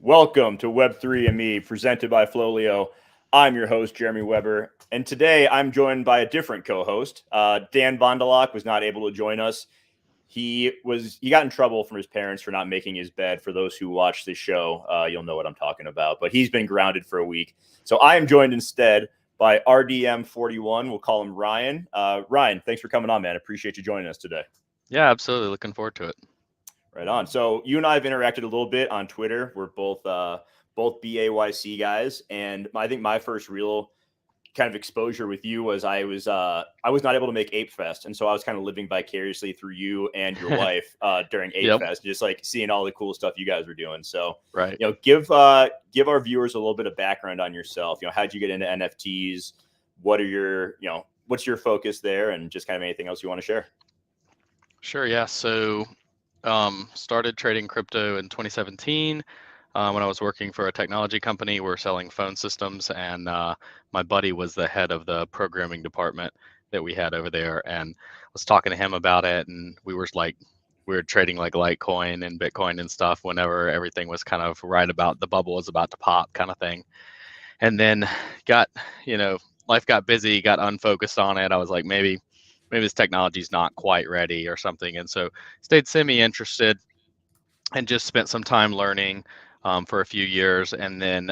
Welcome to Web3 and Me, presented by FLOLiO. I'm your host, Jeremy Weber, and today I'm joined by a different co-host. Dan Bondalak was not able to join us. He got in trouble from his parents for not making his bed. For those who watch this show, you'll know what I'm talking about. But he's been grounded for a week. So I am joined instead by RDM41. We'll call him Ryan. Ryan, thanks for coming on, man. Appreciate you joining us today. Yeah, absolutely. Looking forward to it. Right on. So you and I have interacted a little bit on Twitter. We're both BAYC guys, and I think my first real kind of exposure with you was I was not able to make APE Fest, and so I was kind of living vicariously through you and your wife during APE Fest, just like seeing all the cool stuff you guys were doing. So right, give our viewers a little bit of background on yourself. How'd you get into NFTs? What are your what's your focus there, and just kind of anything else you want to share? Sure. Yeah. So started trading crypto in 2017 when I was working for a technology company. We're selling phone systems, and my buddy was the head of the programming department that we had over there, and I was talking to him about it, and we were trading like Litecoin and Bitcoin and stuff whenever everything was kind of right about the bubble was about to pop kind of thing. And then life got busy, got unfocused on it. I was like, maybe this technology's not quite ready or something. And so stayed semi-interested and just spent some time learning for a few years. And then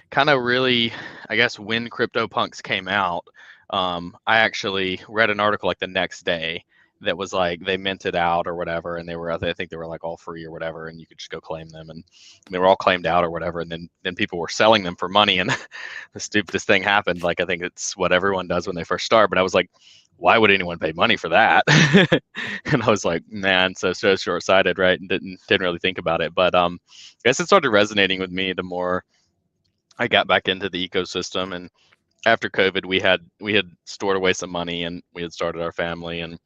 kind of really, I guess, when CryptoPunks came out, I actually read an article like the next day that was like they minted out or whatever, and I think they were like all free or whatever, and you could just go claim them, and they were all claimed out or whatever, and then people were selling them for money, and the stupidest thing happened. Like, I think it's what everyone does when they first start, but I was like, why would anyone pay money for that? And I was like, man, so short-sighted, right? And didn't really think about it, but I guess it started resonating with me the more I got back into the ecosystem. And after COVID, we had stored away some money, and we had started our family, and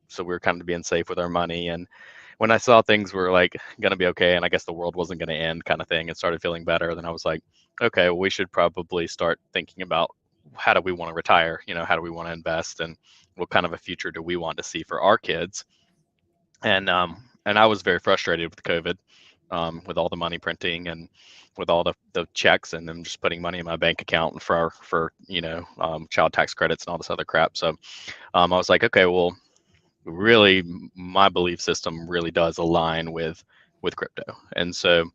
so we were kind of being safe with our money. And when I saw things were like going to be okay, and I guess the world wasn't going to end kind of thing, and started feeling better, then I was like, okay, well, we should probably start thinking about how do we want to retire? How do we want to invest, and what kind of a future do we want to see for our kids? And I was very frustrated with COVID, with all the money printing and with all the checks and them just putting money in my bank account for child tax credits and all this other crap. So I was like, okay, well, really, my belief system really does align with crypto. And so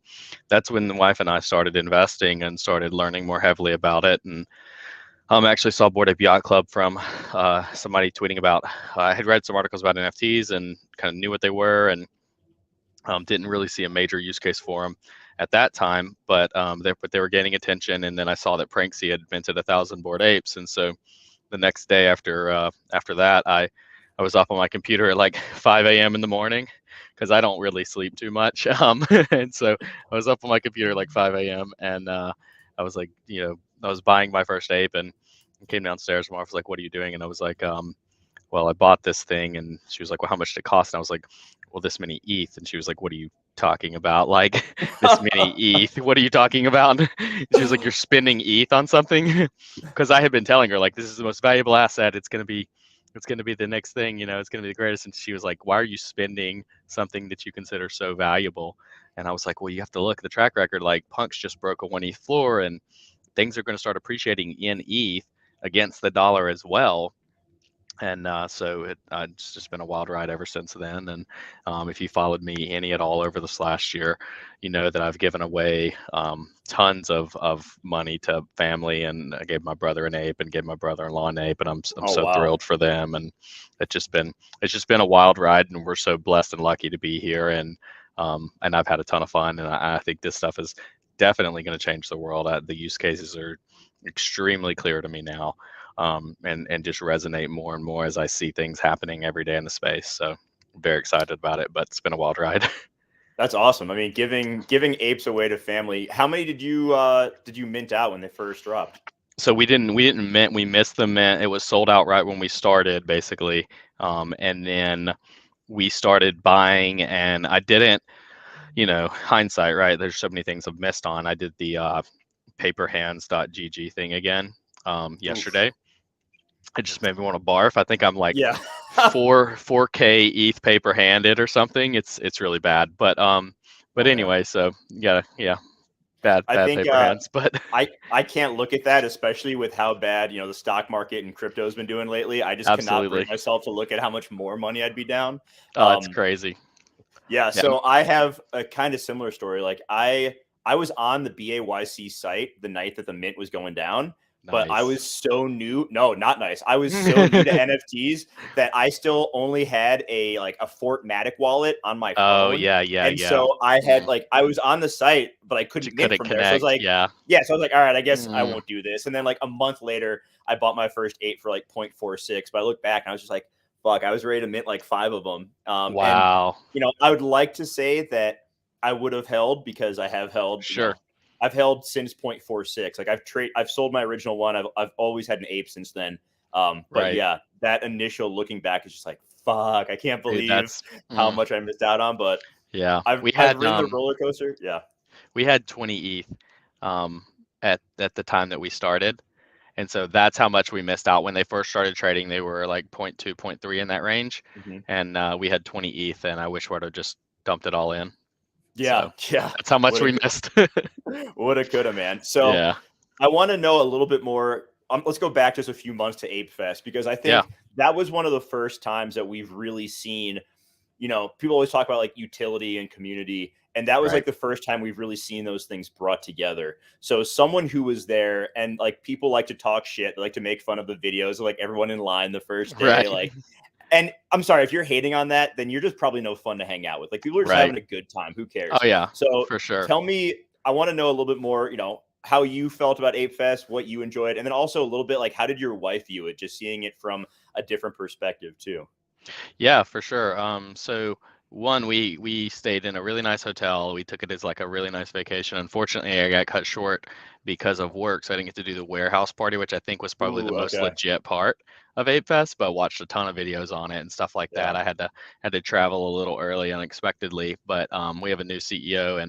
that's when the wife and I started investing and started learning more heavily about it. And I actually saw Bored Ape Yacht Club from somebody tweeting about, I had read some articles about NFTs and kind of knew what they were, and didn't really see a major use case for them at that time, but they were gaining attention. And then I saw that Pranksy had minted 1,000 Bored Apes, and so the next day after that, I was up on my computer at like 5 a.m. in the morning, because I don't really sleep too much, and so I was up on my computer like 5 a.m. and I was like, I was buying my first ape, and came downstairs. My wife was like, "What are you doing?" And I was like, well, I bought this thing. And she was like, well, how much did it cost? And I was like, well, this many ETH. And she was like, what are you talking about? Like, this many ETH, what are you talking about? And she was like, you're spending ETH on something? Because I had been telling her, like, this is the most valuable asset. It's going to be the next thing, it's going to be the greatest. And she was like, why are you spending something that you consider so valuable? And I was like, well, you have to look at the track record. Like, Punks just broke a 1 ETH floor, and things are going to start appreciating in ETH against the dollar as well. And so it's just been a wild ride ever since then. And if you followed me any at all over this last year, you know that I've given away tons of money to family, and I gave my brother an ape and gave my brother-in-law an ape, and I'm so thrilled for them. And it's just been a wild ride, and we're so blessed and lucky to be here. And I've had a ton of fun, and I think this stuff is definitely going to change the world. The use cases are extremely clear to me now. And just resonate more and more as I see things happening every day in the space. So very excited about it, but it's been a wild ride. That's awesome. I mean, giving apes away to family. How many did you mint out when they first dropped? So we didn't mint. We missed the mint. It was sold out right when we started, basically. And then we started buying, and I didn't, hindsight, right? There's so many things I've missed on. I did the paperhands.gg thing again yesterday. Oof. It just made me want to barf. I think I'm like 4K ETH paper handed or something. It's really bad. But But Oh, yeah. anyway, so yeah, bad I think paper hands, but I can't look at that, especially with how bad the stock market and crypto has been doing lately. I just cannot bring absolutely. myself to look at how much more money I'd be down. Oh, it's Um, crazy. yeah, Yeah, so I have a kind of similar story. Like I was on the BAYC site the night that the mint was going down, but I nice. was so new. No, not nice. I was so new to NFTs that I still only had a Fortmatic wallet on my Oh phone. yeah, yeah, And yeah. so I had Mm. I was on the site, but I You couldn't mint couldn't from there. So I was connect. like, Yeah. yeah, so I was like, all right, I guess I Mm. won't do this. And then like a month later, I bought my first eight for like 0.46. But I look back and I was just like, fuck, I was ready to mint like five of them. And Wow. I would like to say that I would have held because I have held, Sure. I've held since 0.46. Like I've sold my original one. I've always had an ape since then. But Right. yeah, that initial looking back is just like, fuck, I can't Dude, believe that's how much I missed out on. But yeah. I've ridden the roller coaster. Yeah. We had 20 ETH um at the time that we started. And so that's how much we missed out when they first started trading. They were like 0.2, 0.3 in that range. Mhm. And we had 20 ETH and I wish we would have just dumped it all in. Yeah. So Yeah. that's how much Woulda, we missed. woulda, coulda, man. So Yeah. I want to know a little bit more. Let's go back just a few months to Ape Fest because I Yeah. think that was one of the first times that we've really seen. People always talk about like utility and community, and that was Right. like the first time we've really seen those things brought together. So someone who was there, and like people like to talk shit, they like to make fun of the videos of like everyone in line the first day, Right. like. And I'm sorry if you're hating on that, then you're just probably no fun to hang out with. Like people are just Right. having a good time. Who Oh cares? yeah, So for sure. tell me, I want to know a little bit more. How you felt about Ape Fest, what you enjoyed, and then also a little bit like how did your wife view it, just seeing it from a different perspective too. Yeah, for sure. So one, we stayed in a really nice hotel. We took it as like a really nice vacation. Unfortunately, I got cut short because of work, so I didn't get to do the warehouse party, which I think was probably the Ooh, most okay, legit part of Ape Fest. But watched a ton of videos on it and stuff like yeah, that. I had to travel a little early unexpectedly, but we have a new CEO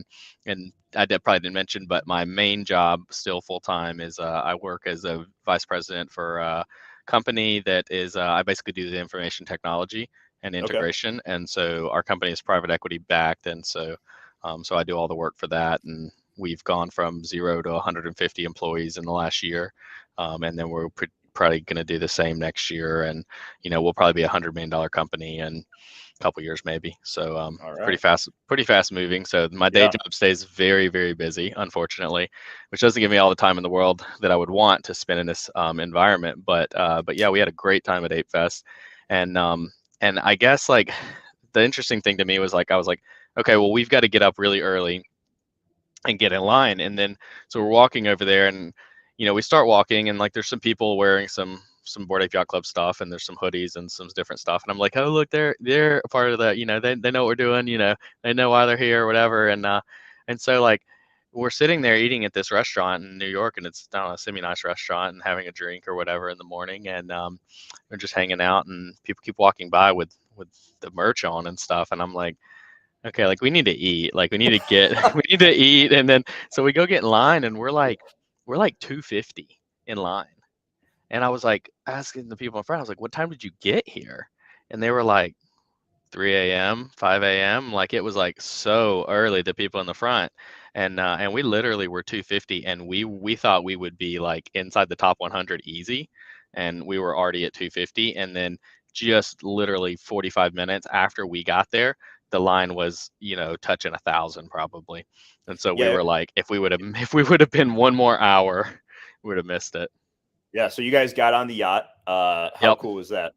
and probably didn't mention, but my main job still full time is I work as a vice president for company that is I basically do the information technology and okay, integration, and so our company is private equity backed, and so I do all the work for that, and we've gone from 0 to 150 employees in the last year, and then we're probably going to do the same next year, and we'll probably be $100 million company in couple years maybe. So all pretty right, fast moving. So my day yeah, job stays very, very busy, unfortunately, which doesn't give me all the time in the world that I would want to spend in this environment. But yeah, we had a great time at Ape Fest, and and I guess like the interesting thing to me was like I was like, okay, well we've got to get up really early and get in line. And then so we're walking over there and we start walking and like there's some people wearing some Bored Ape Yacht Club stuff and there's some hoodies and some different stuff. And I'm like, oh look, they're a part of the, they know what we're doing, they know why they're here or whatever. And so like we're sitting there eating at this restaurant in New York and it's I don't know, a semi-nice restaurant and having a drink or whatever in the morning and we're just hanging out and people keep walking by with the merch on and stuff. And I'm like, okay, like we need to eat. Like we need to get we need to eat. And then so we go get in line and we're like 250 in line. And I was like asking the people in front, I was like, what time did you get here? And they were like 3 a.m., 5 a.m. Like it was like so early, the people in the front. And we literally were 250 and we thought we would be like inside the top 100 easy. And we were already at 250. And then just literally 45 minutes after we got there, the line was, touching 1,000 probably. And so we yeah, were like, if we would have if we would have been one more hour, we would have missed it. yeah. So you guys got on the yacht. How Yep. cool was that?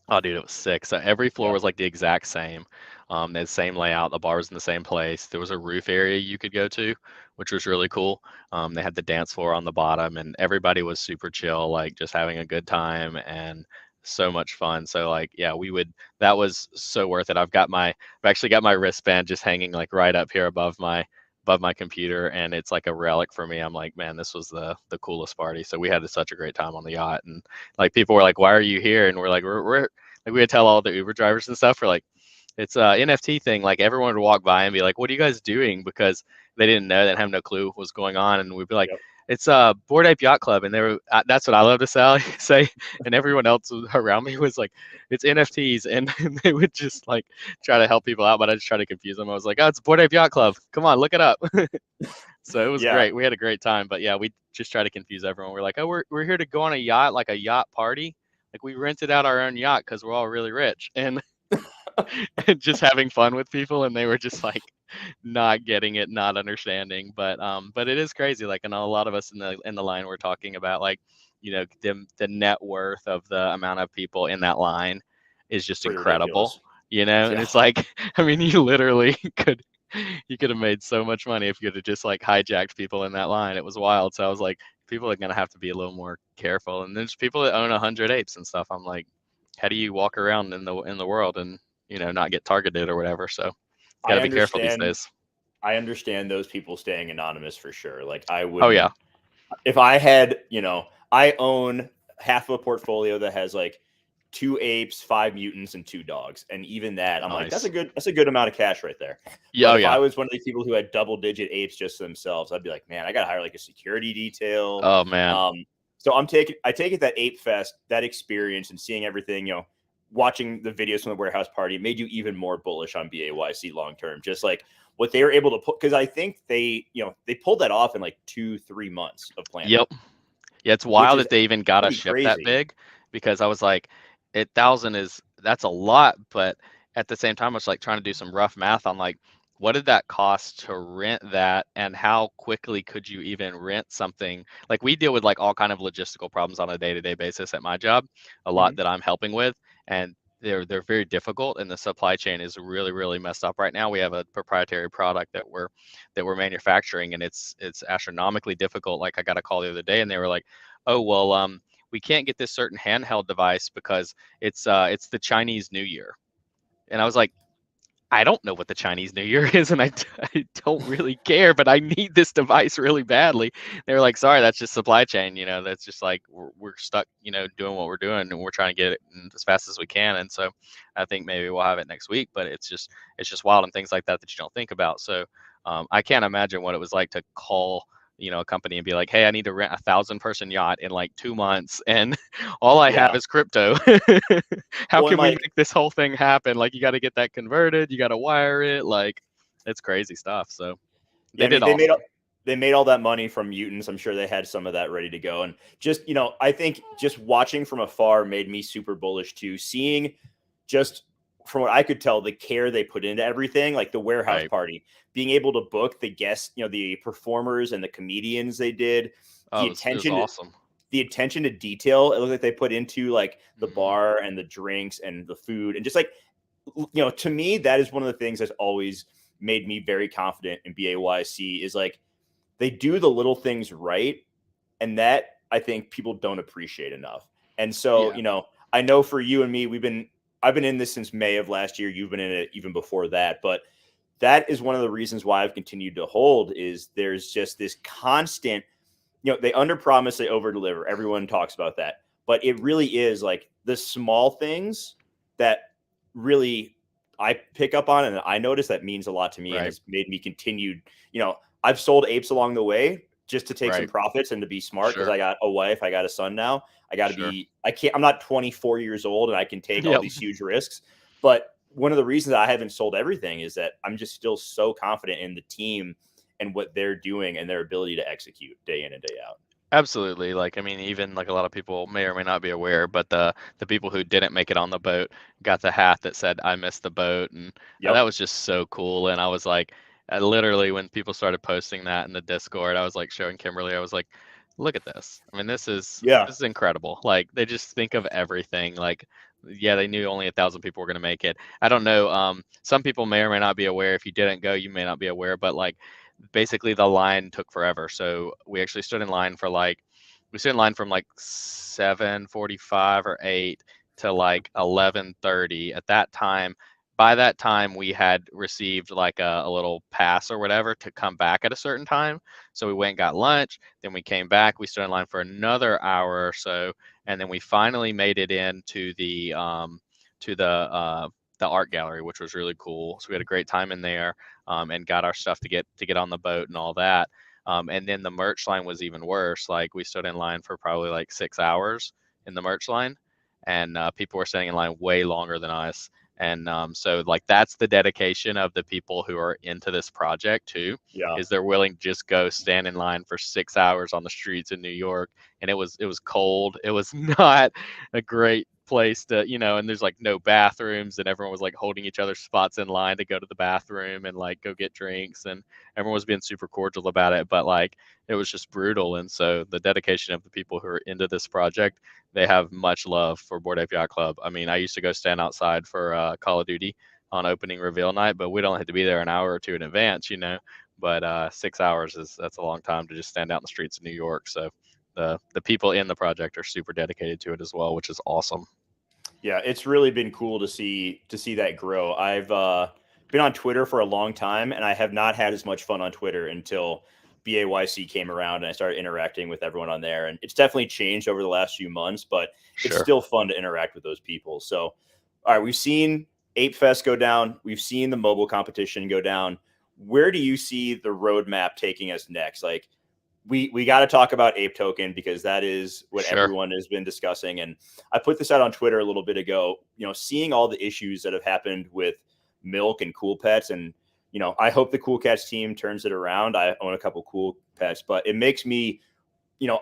Oh, dude, it was sick. So every floor Yeah, was like the exact same. The same layout. The bar was in the same place. There was a roof area you could go to, which was really cool. They had the dance floor on the bottom, and everybody was super chill, like just having a good time and so much fun. So like, yeah, we would. That was so worth it. I've actually got my wristband just hanging like right up here above my computer, and it's like a relic for me. I'm like, man, this was the coolest party. So we had such a great time on the yacht, and like people were like, why are you here? And we're like, we're like we would tell all the Uber drivers and stuff, we're like, it's a NFT thing. Like everyone would walk by and be like, what are you guys doing? Because they didn't know, they didn't have no clue what was going on. And we'd be like, yep. It's Bored Ape Yacht Club, and they were that's what I love to say, and everyone else around me was like, it's NFTs, and they would just like try to help people out, but I just try to confuse them. I was like, oh, it's Bored Ape Yacht Club. Come on, look it up. So it was Yeah, great. We had a great time, but yeah, we just try to confuse everyone. We're like, oh, we're here to go on a yacht, like a yacht party. Like we rented out our own yacht because we're all really rich, and and just having fun with people, and they were just like not getting it, not understanding. But it is crazy. Like, and a lot of us in the line were talking about like, the net worth of the amount of people in that line is just pretty incredible. ridiculous. And Yeah, it's like, I mean, you literally could have made so much money if you could have just like hijacked people in that line. It was wild. So I was like, people are gonna have to be a little more careful. And there's people that own 100 apes and stuff. I'm like, how do you walk around in the world and not get targeted or whatever? So got I to be careful these understand. days. I understand those people staying anonymous for sure. Like I Oh yeah, wouldn't if I had, I own half of a portfolio that has like 2 apes, 5 mutants, and 2 dogs. And even that, I'm like, nice. that's a good amount of cash right there. Yeah, But oh if I yeah. was one of these people who had double-digit apes just to themselves, I'd be like, man, I gotta hire like a security detail. Oh man. So I take it that APE Fest, that experience and seeing everything, watching the videos from the warehouse party made you even more bullish on BAYC long term. Just like what they were able to put, because I think they pulled that off in like 2-3 months of planning, Yep. Yeah, it's which wild is that they even got a pretty ship that crazy. big because I was like, 1,000 that's a lot, but at the same time, I was like trying to do some rough math on like, what did that cost to rent that, and how quickly could you even rent something? Like we deal with like all kind of logistical problems on a day-to-day basis at my job, a lot Mhm. that I'm helping with, and they're very difficult, and the supply chain is really really messed up right now. We have a proprietary product that we're manufacturing, and it's astronomically difficult. Like I got a call the other day, and they were like, oh well, we can't get this certain handheld device because it's the Chinese New Year. And I was like, I don't know what the Chinese New Year is, and I don't really care, but I need this device really badly. They were like, sorry, that's just supply chain. That's just like we're stuck, doing what we're doing, and we're trying to get it as fast as we can. And so I think maybe we'll have it next week, but it's just wild and things like that you don't think about. So I can't imagine what it was like to call a company and be like, hey, I need to rent 1,000-person yacht in like 2 months, and all I have Yeah. is crypto. How Well, and can we like, make this whole thing happen? Like, you got to get that converted, you got to wire it. Like, it's crazy stuff. So yeah, they I did mean, awesome. they made all that money from mutants. I'm sure they had some of that ready to go. And just, I think just watching from afar made me super bullish too. Seeing just from what I could tell, the care they put into everything, like the warehouse Right. party, being able to book the guests, the performers and the comedians they did, Oh, the it was attention awesome. the attention to detail it looked like they put into like the Hmm. bar and the drinks and the food and just like to me that is one of the things that's always made me very confident in BAYC is like they do the little things right, and that I think people don't appreciate enough. And so, Yeah. I know for you and me, I've been in this since May of last year. You've been in it even before that, but that is one of the reasons why I've continued to hold is there's just this constant, they under promise, they over deliver. Everyone talks about that, but it really is like the small things that really I pick up on and I notice that means a lot to me and Right. has made me continue. I've sold apes along the way just to take some Right. profits and to be smart because Sure. I got a wife, I got a son now. Sure. I can't, I'm not 24 years old and I can take all Yep. these huge risks. But one of the reasons I haven't sold everything is that I'm just still so confident in the team and what they're doing and their ability to execute day in and day out. Absolutely. Like, I mean, even like a lot of people may or may not be aware, but the people who didn't make it on the boat got the hat that said "I missed the boat," and that Yep. was just so cool. And I was like, literally, when people started posting that in the Discord, I was like showing Kimberly, I was like, "Look at this! I mean, this is Yeah. this is incredible." Like, they just think of everything. Like, yeah, they knew only 1,000 people were going to make it. I don't know. Some people may or may not be aware. If you didn't go, you may not be aware, but like basically the line took forever. So we actually stood in line for like we stood in line from like 7:45 or 8 to like 11:30. At that time, by that time we had received like a little pass or whatever to come back at a certain time. So we went and got lunch, then we came back, we stood in line for another hour or so, and then we finally made it into to the art gallery, which was really cool. So we had a great time in there, and got our stuff to get on the boat and all that. And then the merch line was even worse. Like we stood in line for probably like 6 hours in the merch line, and people were standing in line way longer than us. And so like that's the dedication of the people who are into this project too, Yeah. is they're willing to just go stand in line for 6 hours on the streets in New York. And it was cold. It was not a great place to, and there's like no bathrooms, and everyone was like holding each other's spots in line to go to the bathroom and like go get drinks, and everyone was being super cordial about it, but like it was just brutal. And so the dedication of the people who are into this project, they have much love for Bored Ape Yacht Club. I mean, I used to go stand outside for Call of Duty on opening reveal night, but we'd only have to be there an hour or two in advance, but 6 hours that's a long time to just stand out in the streets of New York. So the people in the project are super dedicated to it as well, which is awesome. Yeah, it's really been cool to see that grow. I've been on Twitter for a long time, and I have not had as much fun on Twitter until BAYC came around and I started interacting with everyone on there. And it's definitely changed over the last few months, but it's Sure. still fun to interact with those people. So, all right, we've seen Ape Fest go down. We've seen the mobile competition go down. Where do you see the roadmap taking us next? Like, we got to talk about Ape Token because that is what Sure. everyone has been discussing. And I put this out on Twitter a little bit ago, seeing all the issues that have happened with Milk and Cool Pets. And, I hope the Cool Cats team turns it around. I own a couple Cool Pets, but it makes me,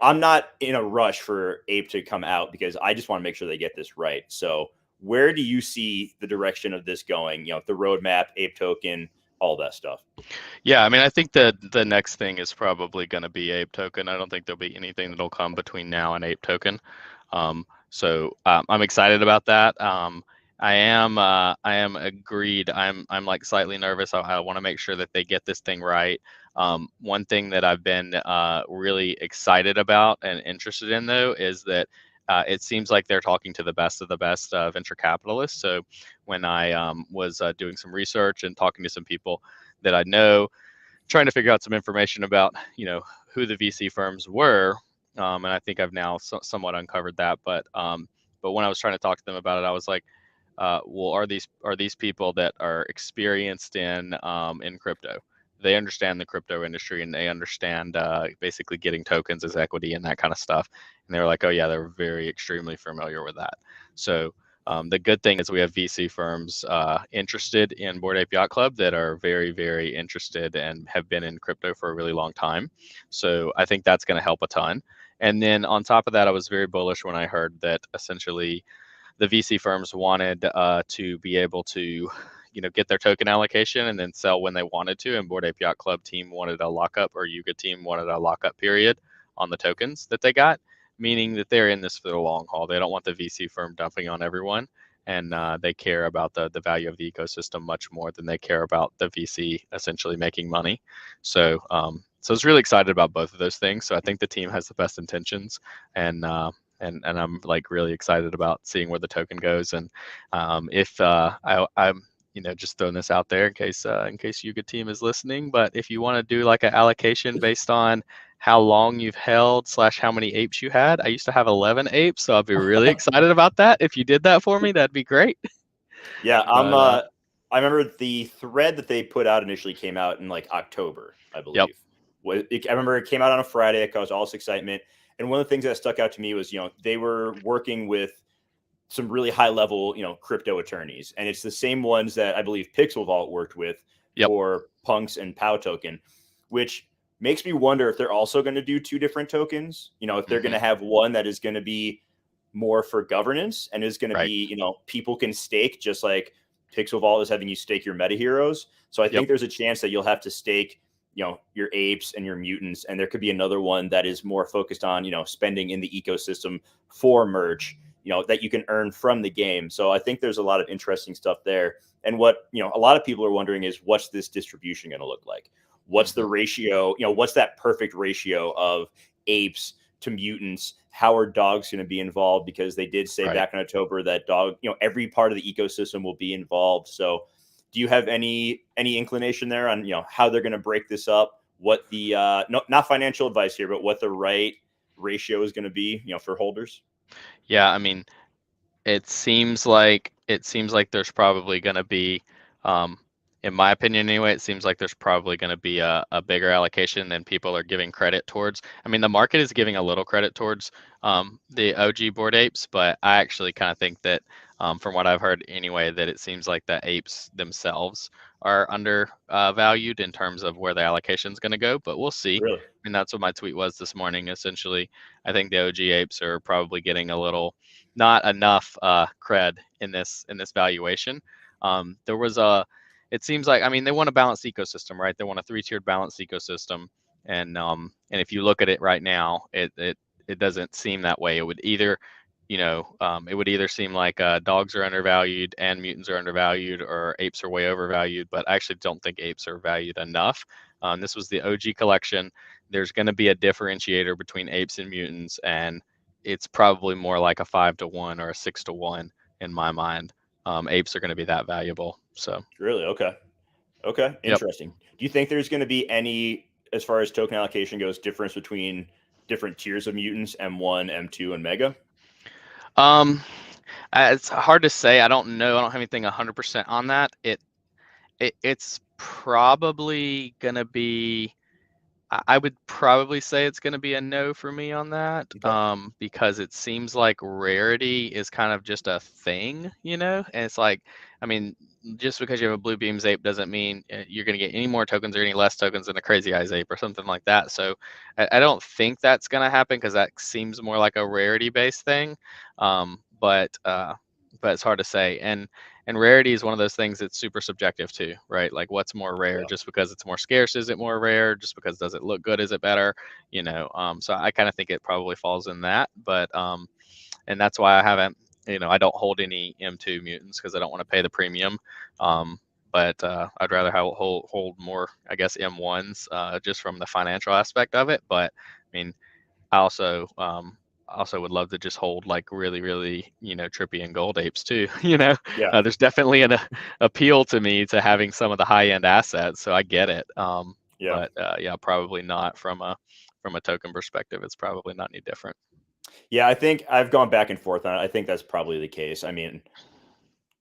I'm not in a rush for Ape to come out because I just want to make sure they get this right. So where do you see the direction of this going? The roadmap, Ape Token, all that stuff. Yeah, I mean, I think that the next thing is probably going to be Ape Token. I don't think there'll be anything that'll come between now and Ape Token. So I'm excited about that. I am agreed. I'm like slightly nervous. I want to make sure that they get this thing right. One thing that I've been really excited about and interested in though is that it seems like they're talking to the best of the best venture capitalists. So when I was doing some research and talking to some people that I know, trying to figure out some information about who the VC firms were, and I think I've now somewhat uncovered that. But when I was trying to talk to them about it, I was like, well, are these people that are experienced in crypto? They understand the crypto industry and they understand basically getting tokens as equity and that kind of stuff. And they were like, oh yeah, they're very extremely familiar with that. So the good thing is we have VC firms interested in Bored Ape Yacht Club that are very, very interested and have been in crypto for a really long time. So I think that's going to help a ton. And then on top of that, I was very bullish when I heard that essentially the VC firms wanted to be able to, get their token allocation and then sell when they wanted to. And Bored Ape Yacht Club team wanted a lockup, or Yuga team wanted a lockup period on the tokens that they got, meaning that they're in this for the long haul. They don't want the VC firm dumping on everyone, and they care about the value of the ecosystem much more than they care about the VC essentially making money. So I was really excited about both of those things. So I think the team has the best intentions, and I'm like really excited about seeing where the token goes. And if I'm just throwing this out there in case Yuga team is listening, but if you want to do like an allocation based on how long you've held / how many apes you had, I used to have 11 apes, so I'd be really excited about that. If you did that for me, that'd be great. Yeah, But I remember the thread that they put out initially came out in like October, I yep, believe. I remember it came out on a Friday. It caused all this excitement. And one of the things that stuck out to me was, they were working with some really high level, crypto attorneys. And it's the same ones that I believe Pixel Vault worked with yep, for Punks and POW token, which makes me wonder if they're also going to do two different tokens, if they're going hmm to have one that is going to be more for governance and is going to right, be, people can stake just like Pixel Vault is having you stake your meta heroes. So I yep, think there's a chance that you'll have to stake, your apes and your mutants. And there could be another one that is more focused on, spending in the ecosystem for merch, that you can earn from the game. So I think there's a lot of interesting stuff there. And what, a lot of people are wondering is what's this distribution going to look like? What's the hmm ratio? What's that perfect ratio of apes to mutants? How are dogs going to be involved? Because they did say right. back in October that every part of the ecosystem will be involved. So do you have any inclination there on, how they're going to break this up? What the, not financial advice here, but what the right ratio is going to be, for holders? Yeah, I mean, it seems like there's probably going to be, um, in my opinion anyway, it seems like there's probably going to be a bigger allocation than people are giving credit towards. I mean, the market is giving a little credit towards the OG Bored Apes, but I actually kind of think that, from what I've heard anyway, that it seems like the apes themselves are under valued in terms of where the allocation is going to go. But we'll see. Really? I mean, that's what my tweet was this morning. Essentially, I think the OG apes are probably getting a little, not enough cred in this valuation. There was a It seems like, I mean, they want a balanced ecosystem, right? They want a three-tiered balanced ecosystem, and if you look at it right now, it doesn't seem that way. It would either, it would either seem like dogs are undervalued and mutants are undervalued, or apes are way overvalued. But I actually don't think apes are valued enough. This was the OG collection. There's going to be a differentiator between apes and mutants, and it's probably more like a 5-to-1 or a 6-to-1 in my mind. Apes are going to be that valuable. So Really? Okay. Okay. yep. Interesting. Do you think there's going to be any, as far as token allocation goes, difference between different tiers of mutants, M1, M2, and Mega? It's hard to say. I don't know. I don't have anything 100% on that. It's probably gonna be. I would probably say it's going to be a no for me on that, Okay. because it seems like rarity is kind of just a thing, and it's like, I mean, just because you have a blue beams ape doesn't mean you're going to get any more tokens or any less tokens than a crazy eyes ape or something like that. So I don't think that's going to happen, because that seems more like a rarity based thing. But it's hard to say. And rarity is one of those things that's super subjective too, right? Like, what's more rare? Yeah. Just because it's more scarce, is it more rare? Just because does it look good, is it better? So I kind of think it probably falls in that. But and that's why I haven't, I don't hold any M2 mutants, because I don't want to pay the premium. But I'd rather hold more, I guess, M1s, just from the financial aspect of it. But I mean, I also would love to just hold like really, really, trippy and gold apes too. Yeah. There's definitely an appeal to me to having some of the high end assets, so I get it. Yeah. But yeah, probably not from a token perspective. It's probably not any different. Yeah. I think I've gone back and forth on it. I think that's probably the case. I mean,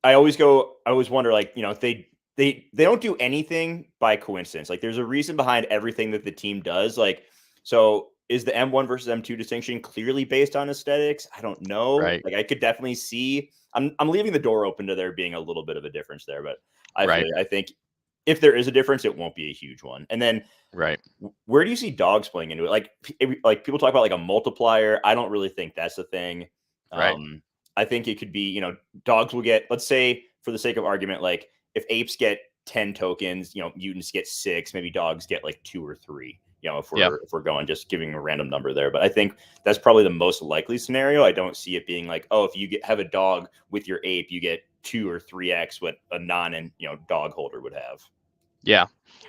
I always wonder, like, if they don't do anything by coincidence. Like, there's a reason behind everything that the team does. Like, so is the M1 versus M2 distinction clearly based on aesthetics? I don't know. Right. Like, I could definitely see. I'm leaving the door open to there being a little bit of a difference there, but Right. I think if there is a difference, it won't be a huge one. And then Right. where do you see dogs playing into it? Like people talk about like a multiplier. I don't really think that's the thing. Right. I think it could be, dogs will get, let's say for the sake of argument, like if apes get 10 tokens, mutants get 6, maybe dogs get like 2 or 3. If Yeah. we're going just giving a random number there, but I think that's probably the most likely scenario. I don't see it being like, oh, if you have a dog with your ape, you get 2 or 3x what a non and dog holder would have. Yeah.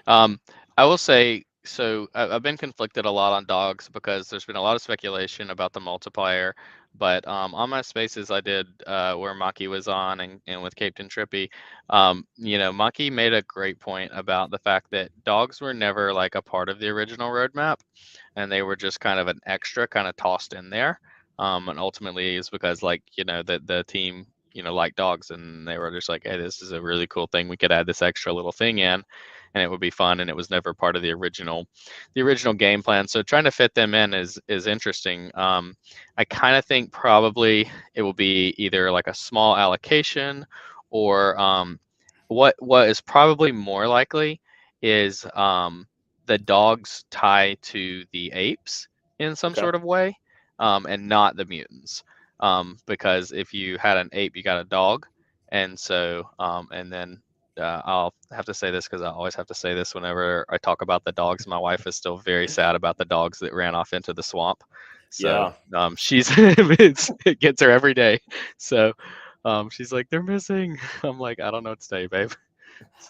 I will say, so I've been conflicted a lot on dogs, because there's been a lot of speculation about the multiplier. But on my spaces I did, where Maki was on, and with Captain Trippy, Maki made a great point about the fact that dogs were never like a part of the original roadmap, and they were just kind of an extra kind of tossed in there. And ultimately it's because, like, the team, like dogs, and they were just like, hey, this is a really cool thing, we could add this extra little thing in and it would be fun, and it was never part of the original game plan. So trying to fit them in is interesting. I kind of think probably it will be either like a small allocation, or what is probably more likely is the dogs tie to the apes in some Okay. sort of way, and not the mutants. Because if you had an ape, you got a dog, and so and then I'll have to say this, because I always have to say this whenever I talk about the dogs. My wife is still very sad about the dogs that ran off into the swamp. So Yeah. she's it gets her every day. So she's like, they're missing. I'm like, I don't know what to tell you, babe.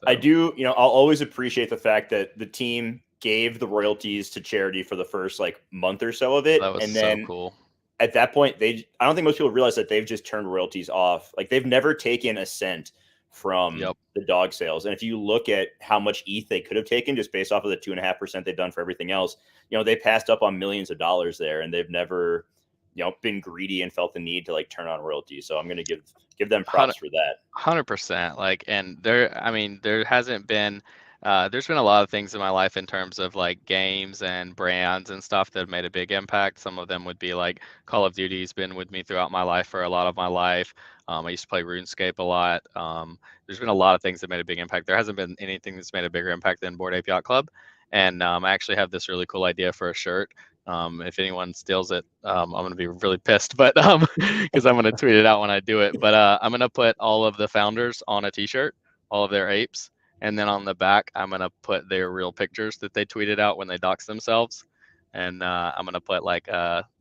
I So do, I'll always appreciate the fact that the team gave the royalties to charity for the first like month or so of it. that was And so then cool. at that point, I don't think most people realize that they've just turned royalties off. Like they've never taken a cent from Yep. the dog sales. And if you look at how much ETH they could have taken just based off of the 2.5% they've done for everything else, they passed up on millions of dollars there, and they've never been greedy and felt the need to like turn on royalties. So I'm going to give them props for that. 100%. Like, and there hasn't been, there's been a lot of things in my life in terms of like games and brands and stuff that have made a big impact. Some of them would be like Call of Duty's been with me throughout my life for a lot of my life. I used to play RuneScape a lot. There's been a lot of things that made a big impact. There hasn't been anything that's made a bigger impact than Bored Ape Yacht Club. And I actually have this really cool idea for a shirt. If anyone steals it, I'm going to be really pissed, but because I'm going to tweet it out when I do it. But I'm going to put all of the founders on a t-shirt, all of their apes. And then on the back, I'm going to put their real pictures that they tweeted out when they doxed themselves. And I'm going to put like,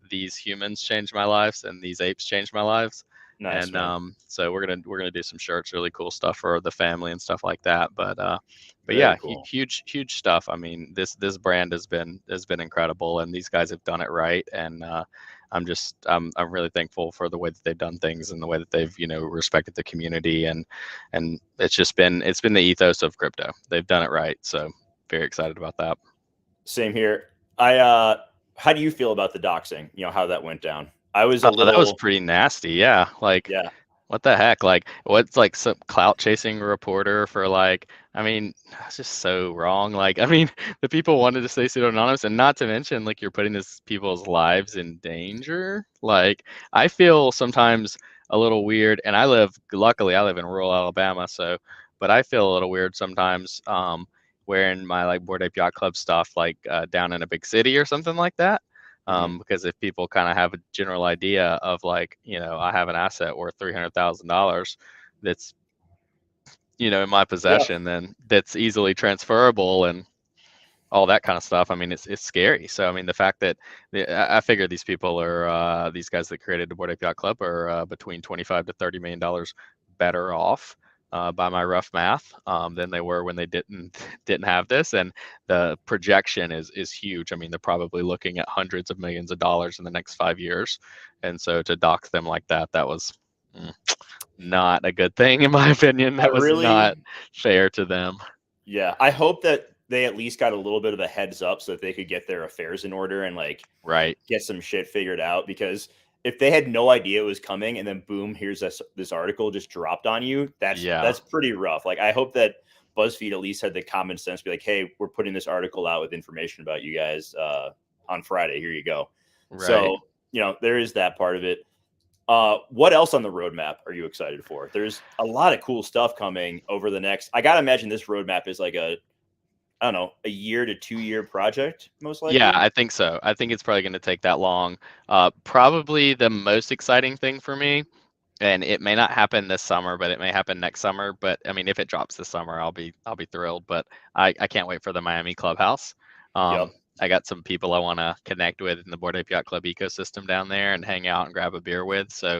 these humans changed my lives and these apes changed my lives. Nice, And man. so we're gonna do some shirts, really cool stuff for the family and stuff like that. But Very yeah, cool. huge stuff. I mean, this brand has been incredible, and these guys have done it right. And I'm really thankful for the way that they've done things and the way that they've respected the community, and it's been the ethos of crypto. They've done it right, so very excited about that. Same here. How do you feel about the doxing? How that went down? I was a That was little, pretty nasty. Yeah, like. yeah. What the heck? Like, what's like some clout chasing reporter for like, I mean, it's just so wrong. Like, I mean, the people wanted to stay pseudonymous, and not to mention, like, you're putting this people's lives in danger. Like, I feel sometimes a little weird, and luckily, I live in rural Alabama, so, but I feel a little weird sometimes, wearing my like Bored Ape Yacht Club stuff, like, down in a big city or something like that. Because if people kind of have a general idea of like, I have an asset worth $300,000 that's, in my Yeah. possession, then that's easily transferable and all that kind of stuff. I mean, it's scary. So, I mean, the fact that I figure these people are, these guys that created the Bored Ape Yacht Club are between 25 to $30 million better off, by my rough math, than they were when they didn't have this. And the projection is huge. I mean, they're probably looking at hundreds of millions of dollars in the next 5 years. And so to dock them like that was not a good thing, in my opinion. I That was not really, fair to them. yeah. I hope that they at least got a little bit of a heads up so that they could get their affairs in order and like Right. get some shit figured out. Because if they had no idea it was coming and then boom, here's this article just dropped on you, Yeah. that's pretty rough. Like I hope that BuzzFeed at least had the common sense to be like, hey, we're putting this article out with information about you guys on Friday. Here you go. Right. So, there is that part of it. What else on the roadmap are you excited for? There's a lot of cool stuff coming over the next. I gotta imagine this roadmap is like I don't know, a year to 2 year project, most Yeah, likely. I think so. I think it's probably going to take that long. Probably the most exciting thing for me, and it may not happen this summer, but it may happen next summer. But I mean, if it drops this summer, I'll be thrilled. But I can't wait for the Miami Clubhouse. Yep. I got some people I want to connect with in the Bored Ape Yacht Club ecosystem down there and hang out and grab a beer with. So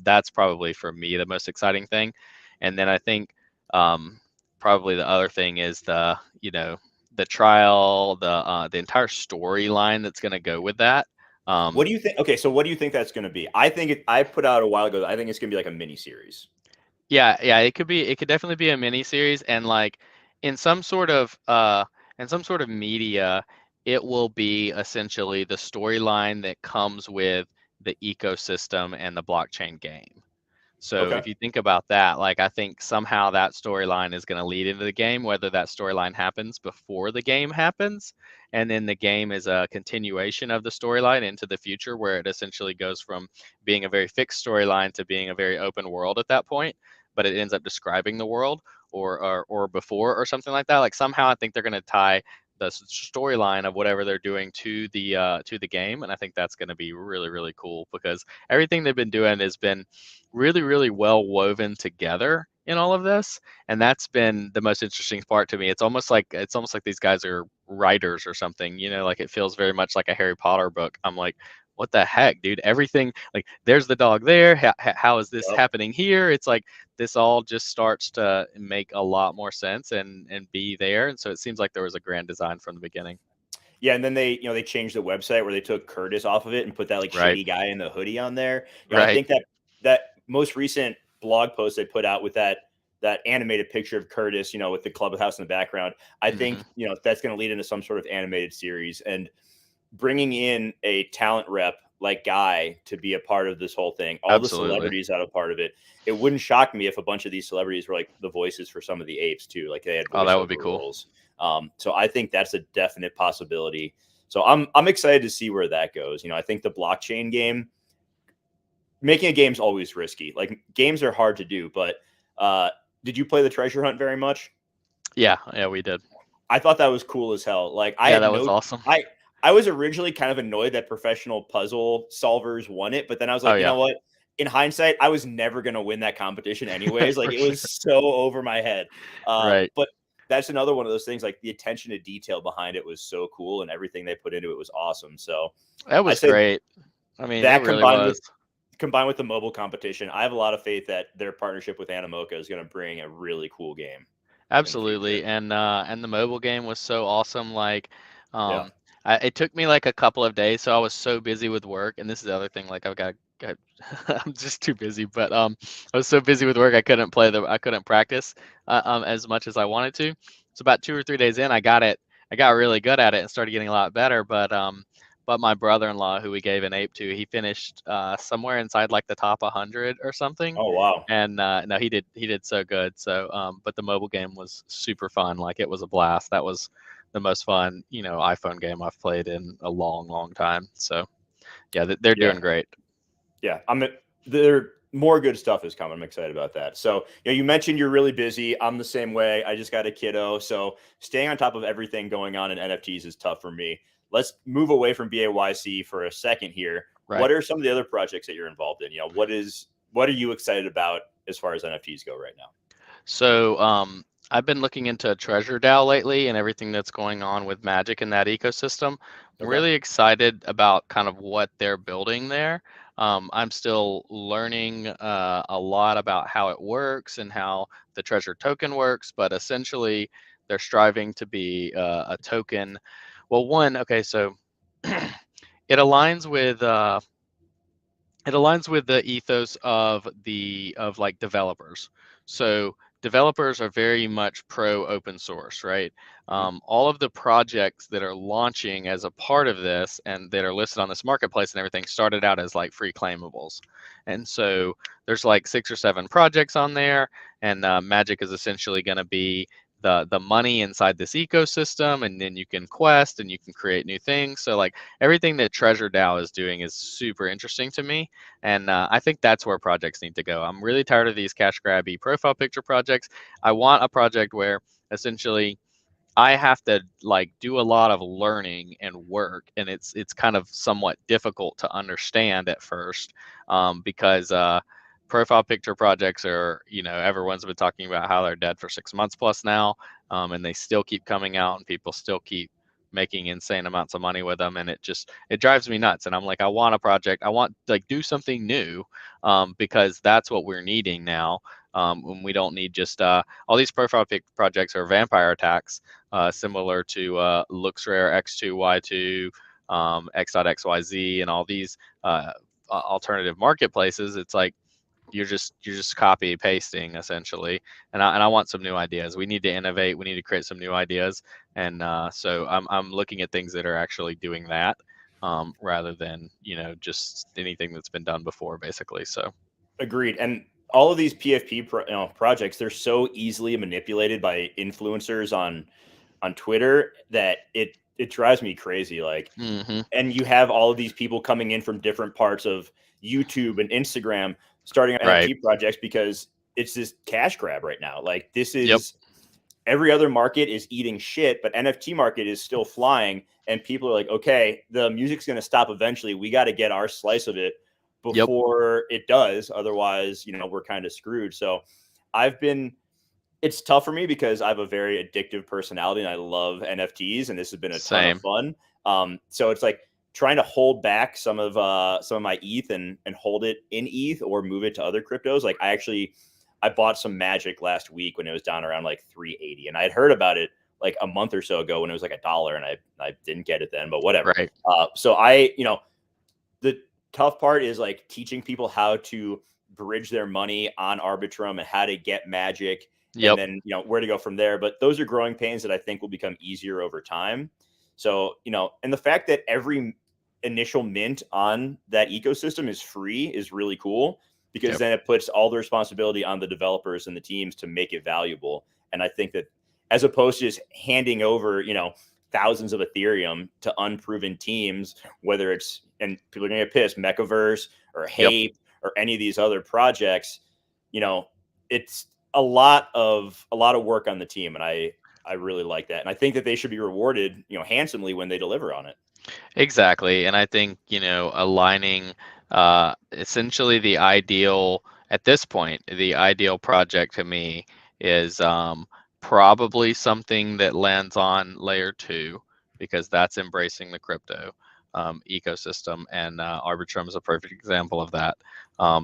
that's probably for me the most exciting thing. And then I think probably the other thing is the trial, the entire storyline that's going to go with that. What do you think? Okay, so what do you think that's going to be? I put out a while ago. I think it's going to be like a mini series. Yeah, it could definitely be a mini series, and like in some sort of media, it will be essentially the storyline that comes with the ecosystem and the blockchain game. So Okay. if you think about that, like I think somehow that storyline is going to lead into the game, whether that storyline happens before the game happens, and then the game is a continuation of the storyline into the future, where it essentially goes from being a very fixed storyline to being a very open world at that point, but it ends up describing the world or before or something like that. Like somehow I think they're going to tie the storyline of whatever they're doing to the game, and I think that's going to be really really cool because everything they've been doing has been really really well woven together in all of this, and that's been the most interesting part to me. It's almost like these guys are writers or something, like it feels very much like a Harry Potter book. I'm like, what the heck, dude? Everything, like there's the dog there, how is this Yep. happening here? It's like this all just starts to make a lot more sense and be there, and so it seems like there was a grand design from the beginning. Yeah, and then they changed the website where they took Curtis off of it and put that like Right. shitty guy in the hoodie on there. I Right. think that most recent blog post they put out with that animated picture of Curtis, with the clubhouse in the background. I Hmm. think that's going to lead into some sort of animated series, and bringing in a talent rep like guy to be a part of this whole thing. All the Absolutely. celebrities out a part of it. It wouldn't shock me if a bunch of these celebrities were like the voices for some of the apes too. Like they had Oh, that would be voiceover cool. roles. So I think that's a definite possibility. So I'm excited to see where that goes. I think the blockchain game, making a game is always risky. Like games are hard to do, but did you play the treasure hunt very much? Yeah, we did. I thought that was cool as hell. Like Yeah, that was awesome. I was originally kind of annoyed that professional puzzle solvers won it, but then I was Oh like, you know yeah, what? In hindsight, I was never going to win that competition anyways. Like for it sure. was so over my head. Right. But that's another one of those things. Like the attention to detail behind it was so cool, and everything they put into it was awesome. So That I was said great. I mean, it that really was. combined with the mobile competition, I have a lot of faith that their partnership with Animoca is going to bring a really cool game in the future. Absolutely, and the mobile game was so awesome. Like, Yeah. um, it took me like a couple of days, so I was so busy with work. And this is the other thing, like got I'm just too busy. But I was so busy with work, I couldn't practice as much as I wanted to. So about 2 or 3 days in, I got it. I got really good at it and started getting a lot better. But my brother-in-law, who we gave an ape to, he finished somewhere inside like the top 100 or something. Oh wow. And no, he did so good. So, but the mobile game was super fun. Like it was a blast. That was the most fun, iPhone game I've played in a long, long time. So, yeah, they're Yeah. doing great. Yeah. There more good stuff is coming. I'm excited about that. So, you mentioned you're really busy. I'm the same way. I just got a kiddo. So staying on top of everything going on in NFTs is tough for me. Let's move away from BAYC for a second here. Right. What are some of the other projects that you're involved in? What are you excited about as far as NFTs go right now? So, I've been looking into Treasure DAO lately and everything that's going on with Magic in that ecosystem. I'm Okay. really excited about kind of what they're building there. I'm still learning a lot about how it works and how the Treasure token works, but essentially they're striving to be a token. Well, okay, so it aligns with the ethos of like developers. So developers are very much pro open source, right? Mhm. All of the projects that are launching as a part of this and that are listed on this marketplace and everything started out as like free claimables. And so there's like 6 or 7 projects on there, and Magic is essentially going to be the money inside this ecosystem, and then you can quest and you can create new things. So like everything that Treasure DAO is doing is super interesting to me. And I think that's where projects need to go. I'm really tired of these cash grabby profile picture projects. I want a project where essentially I have to like do a lot of learning and work, and it's kind of somewhat difficult to understand at first, because profile picture projects are, everyone's been talking about how they're dead for 6 months plus now, and they still keep coming out, and people still keep making insane amounts of money with them, and it drives me nuts. And I'm like, I want a project, I want like do something new, because that's what we're needing now. When we don't need just all these profile pic projects are vampire attacks, similar to LooksRare X2Y2, X.XYZ, and all these alternative marketplaces. It's like you're just copy pasting essentially, and I want some new ideas. We need to innovate. We need to create some new ideas, and so I'm looking at things that are actually doing that, rather than just anything that's been done before, basically. So Agreed. And all of these projects, they're so easily manipulated by influencers on Twitter that it drives me crazy. Like, hmm and you have all of these people coming in from different parts of YouTube and Instagram starting right, NFT projects because it's this cash grab right now. Like this yep, is every other market is eating shit, but NFT market is still flying. And people are like, okay, the music's going to stop eventually. We got to get our slice of it yep, before it does. Otherwise, we're kind of screwed. So it's tough for me because I have a very addictive personality and I love NFTs, and this has been a ton of same, fun. So it's like trying to hold back some of my ETH and hold it in ETH or move it to other cryptos. Like I bought some Magic last week when it was down around like 380, and I had heard about it like a month or so ago when it was like $1, and I didn't get it then, but whatever. right, So the tough part is like teaching people how to bridge their money on Arbitrum and how to get Magic, and yep, then where to go from there. But those are growing pains that I think will become easier over time. So and the fact that every initial mint on that ecosystem is free is really cool, because Yep. then it puts all the responsibility on the developers and the teams to make it valuable. And I think that, as opposed to just handing over, thousands of Ethereum to unproven teams, whether it's, and people are going to get pissed, Mechaverse or Yep. Hape or any of these other projects, it's a lot of work on the team. And I really like that. And I think that they should be rewarded, handsomely when they deliver on it. Exactly. And I think, aligning essentially the ideal, at this point, the ideal project to me is probably something that lands on layer 2, because that's embracing the crypto ecosystem. And Arbitrum is a perfect example of that.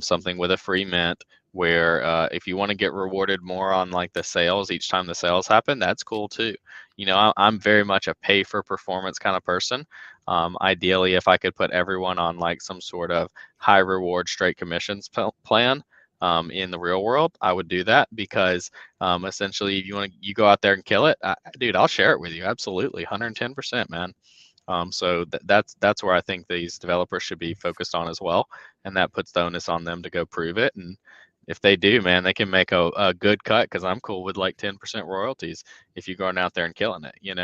Something with a free mint where if you want to get rewarded more on like the sales each time the sales happen, that's cool too. I'm very much a pay for performance kind of person. Ideally, if I could put everyone on like some sort of high reward straight commissions plan in the real world, I would do that, because essentially, if you go out there and kill it, dude, I'll share it with you. Absolutely, 110%, man. So that's where I think these developers should be focused on as well, and that puts the onus on them to go prove it. And if they do, man, they can make a good cut, because I'm cool with like 10% royalties if you're going out there and killing it. You're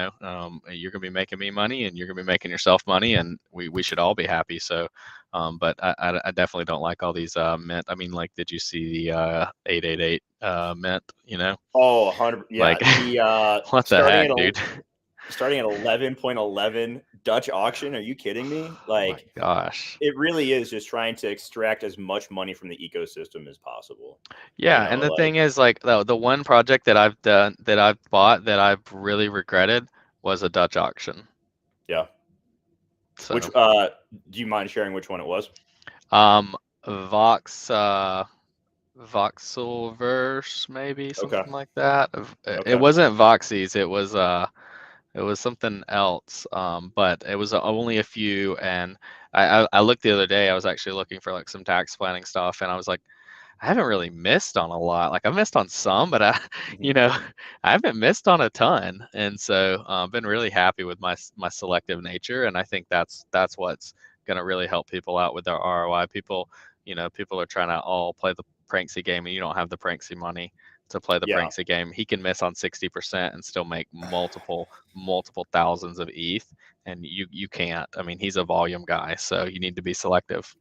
gonna be making me money, and you're gonna be making yourself money, and we should all be happy. So, but I definitely don't like all these mint. I mean, like, did you see the 888 mint? Oh, 100. Yeah. Like, The what the heck, dude? starting at 11.11 Dutch auction. Are you kidding me? Oh my Like, gosh. it really is just trying to extract as much money from the ecosystem as possible. Yeah, and the thing is, like, the one project that I've done, that I've bought, that I've really regretted was a Dutch auction. Yeah. Which So, do you mind sharing which one it was? Vox, Voxelverse, maybe Okay. something like that. It Okay. wasn't Voxies. It was something else. But it was only a few, and I looked the other day. I was actually looking for like some tax planning stuff, and I was like, I haven't really missed on a lot. Like, I've missed on some, but Mhm. you know, I haven't missed on a ton. And so I've been really happy with my selective nature, and I think that's what's going to really help people out with their ROI. People are trying to all play the Pranksy game, and you don't have the Pranksy money to play the Yeah. Pranksy game. He can miss on 60% and still make multiple thousands of ETH, and you can't. I mean, he's a volume guy, so you need to be selective.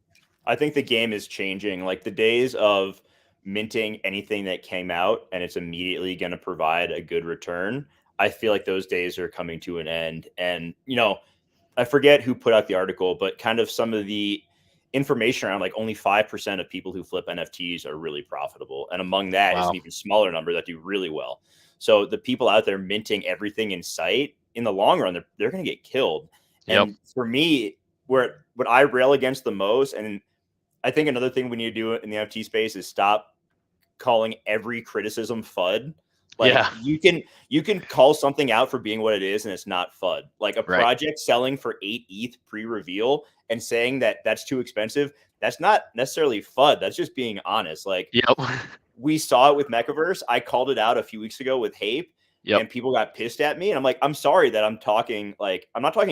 I think the game is changing. Like, the days of minting anything that came out and it's immediately going to provide a good return, I feel like those days are coming to an end. And, I forget who put out the article, but kind of some of the information around, like, only 5% of people who flip NFTs are really profitable. And among that is an Wow. even smaller number that do really well. So the people out there minting everything in sight, in the long run, they're going to get killed. Yep. And for me, what I rail against the most, and I think another thing we need to do in the NFT space, is stop calling every criticism FUD. Like, Yeah. you can call something out for being what it is, and it's not FUD. Like, a Right. project selling for 8 ETH pre-reveal and saying that that's too expensive, that's not necessarily FUD. That's just being honest. Like, Yep. we saw it with Mechaverse. I called it out a few weeks ago with Hape, Yep. and people got pissed at me. And I'm like, I'm sorry that I'm not talking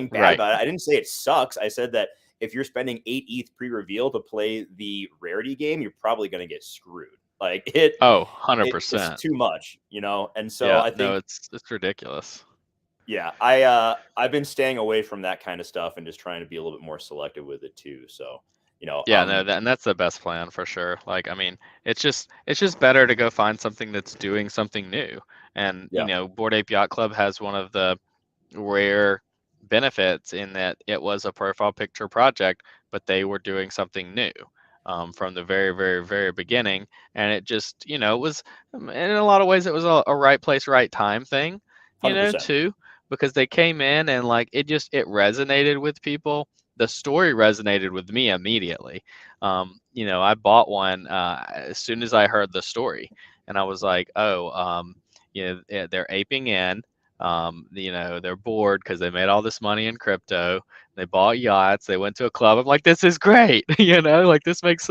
bad Right. about it. I didn't say it sucks. I said that if you're spending 8 ETH pre-reveal to play the rarity game, you're probably going to get screwed. Like, Oh, it's 100%. too much, And so Yeah. I No, think, it's ridiculous. yeah, I've been staying away from that kind of stuff and just trying to be a little bit more selective with it too. So, Yeah, no, and that's the best plan for sure. Like, I mean, it's just better to go find something that's doing something new. And, yeah, Bored Ape Yacht Club has one of the rare benefits in that it was a profile picture project, but they were doing something new from the very, very, very beginning. And it just, was, in a lot of ways, it was a right place, right time thing, 100%. too, because they came in and like it resonated with people. The story resonated with me immediately. I bought one as soon as I heard the story, and I was like, oh, they're aping in. They're bored because they made all this money in crypto. They bought yachts. They went to a club. I'm like, this is great. Like, this makes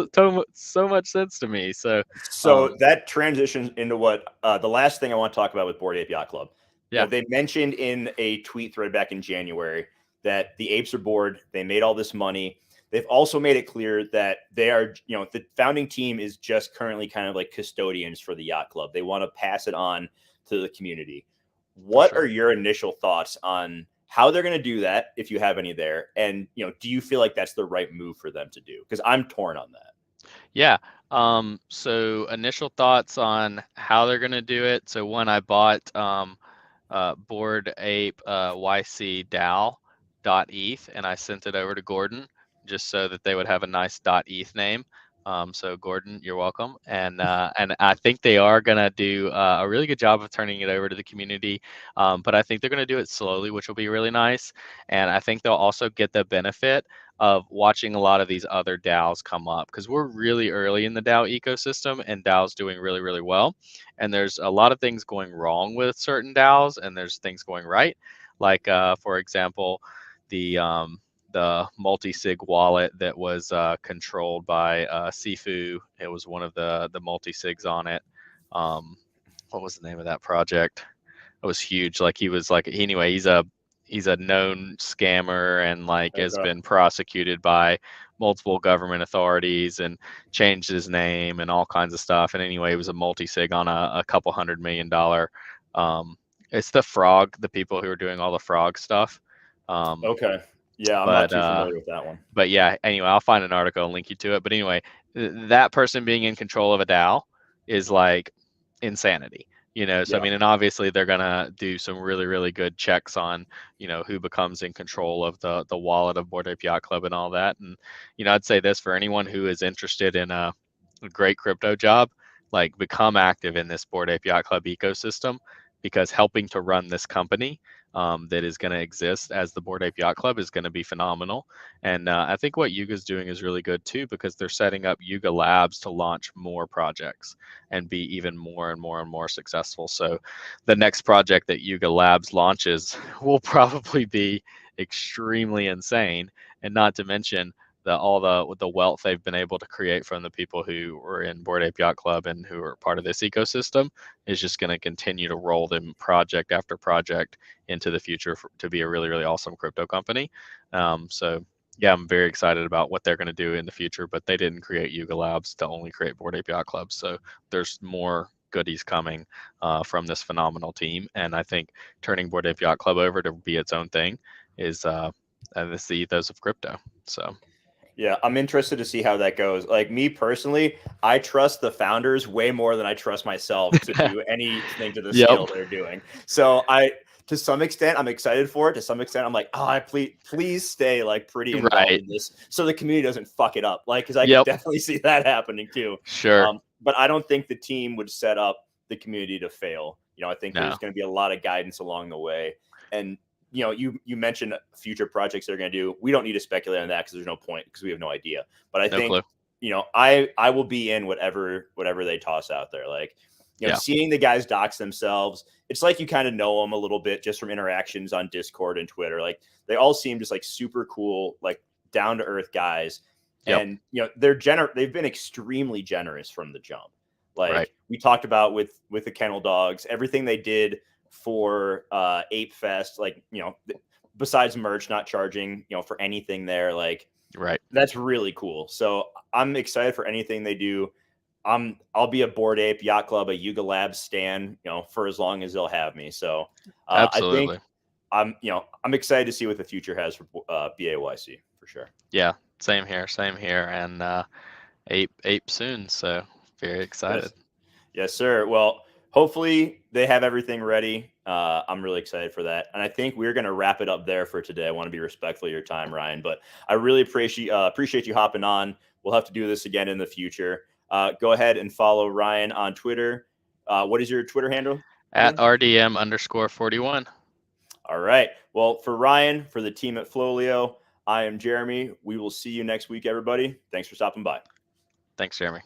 so much sense to me. So, So that transitions into what the last thing I want to talk about with Bored Ape Yacht Club. yeah, They mentioned in a tweet thread back in January that the apes are bored. They made all this money. They've also made it clear that they are, the founding team is just currently kind of like custodians for the yacht club. They want to pass it on to the community. What are your initial thoughts on how they're going to do that, if you have any there? And, do you feel like that's the right move for them to do? Because I'm torn on that. Yeah. So initial thoughts on how they're going to do it. So one, I bought Bored Ape YC DAO.eth, and I sent it over to Gordon just so that they would have a nice .eth name. So Gordon, you're welcome. And I think they are gonna do a really good job of turning it over to the community. But I think they're gonna do it slowly, which will be really nice. And I think they'll also get the benefit of watching a lot of these other DAOs come up, because we're really early in the DAO ecosystem and DAO's doing really, really well. And there's a lot of things going wrong with certain DAOs, and there's things going right. Like, for example, the multi-sig wallet that was controlled by Sifu. It was one of the multi-sigs on it. What was the name of that project? It was huge. Like, he was like, anyway, he's a known scammer and like has been prosecuted by multiple government authorities and changed his name and all kinds of stuff. And anyway, he was a multi-sig on a couple $100 million. It's the frog, the people who are doing all the frog stuff. Okay. Yeah, I'm not too familiar with that one. But yeah, anyway, I'll find an article and link you to it. But anyway, that person being in control of a DAO is like insanity. So I mean, and obviously they're gonna do some really, really good checks on, who becomes in control of the wallet of Bored Ape Yacht Club and all that. And I'd say this for anyone who is interested in a great crypto job, like, become active in this Bored Ape Yacht Club ecosystem, because helping to run this company that is going to exist as the Bored Ape Yacht Club is going to be phenomenal. And I think what Yuga's doing is really good too, because they're setting up Yuga Labs to launch more projects and be even more and more and more successful. So the next project that Yuga Labs launches will probably be extremely insane, and not to mention all the wealth they've been able to create from the people who were in Bored Ape Yacht Club and who are part of this ecosystem is just going to continue to roll them project after project into the future to be a really, really awesome crypto company. So yeah, I'm very excited about what they're going to do in the future, but they didn't create Yuga Labs to only create Bored Ape Yacht Club. So there's more goodies coming from this phenomenal team. And I think turning Bored Ape Yacht Club over to be its own thing is this the ethos of crypto. So yeah, I'm interested to see how that goes. Like, me personally, I trust the founders way more than I trust myself to do anything to the scale they're doing. So to some extent, I'm excited for it. To some extent, I'm like, oh, please stay like pretty involved in this, so the community doesn't fuck it up. Like, because I can definitely see that happening too. Sure. But I don't think the team would set up the community to fail. I think there's going to be a lot of guidance along the way. And you mentioned future projects they're going to do. We don't need to speculate on that because there's no point, because we have no idea. But I think, I will be in whatever they toss out there. Like, seeing the guys dox themselves, it's like you kind of know them a little bit just from interactions on Discord and Twitter. Like, they all seem just like super cool, like down to earth guys. And, they've been extremely generous from the jump. Like we talked about with the kennel dogs, everything they did for APE Fest, like, besides merch, not charging, for anything there, like, that's really cool. So I'm excited for anything they do. I'll be a Bored Ape Yacht Club, a Yuga Labs stan, for as long as they'll have me. So absolutely. I think I'm excited to see what the future has for BAYC for sure. Yeah, same here. And ape soon. So very excited. Yes, sir. Well, hopefully they have everything ready. I'm really excited for that. And I think we're going to wrap it up there for today. I want to be respectful of your time, Ryan, but I really appreciate you hopping on. We'll have to do this again in the future. Go ahead and follow Ryan on Twitter. What is your Twitter handle? At RDM_41. All right. Well, for Ryan, for the team at FLOLiO, I am Jeremy. We will see you next week, everybody. Thanks for stopping by. Thanks, Jeremy.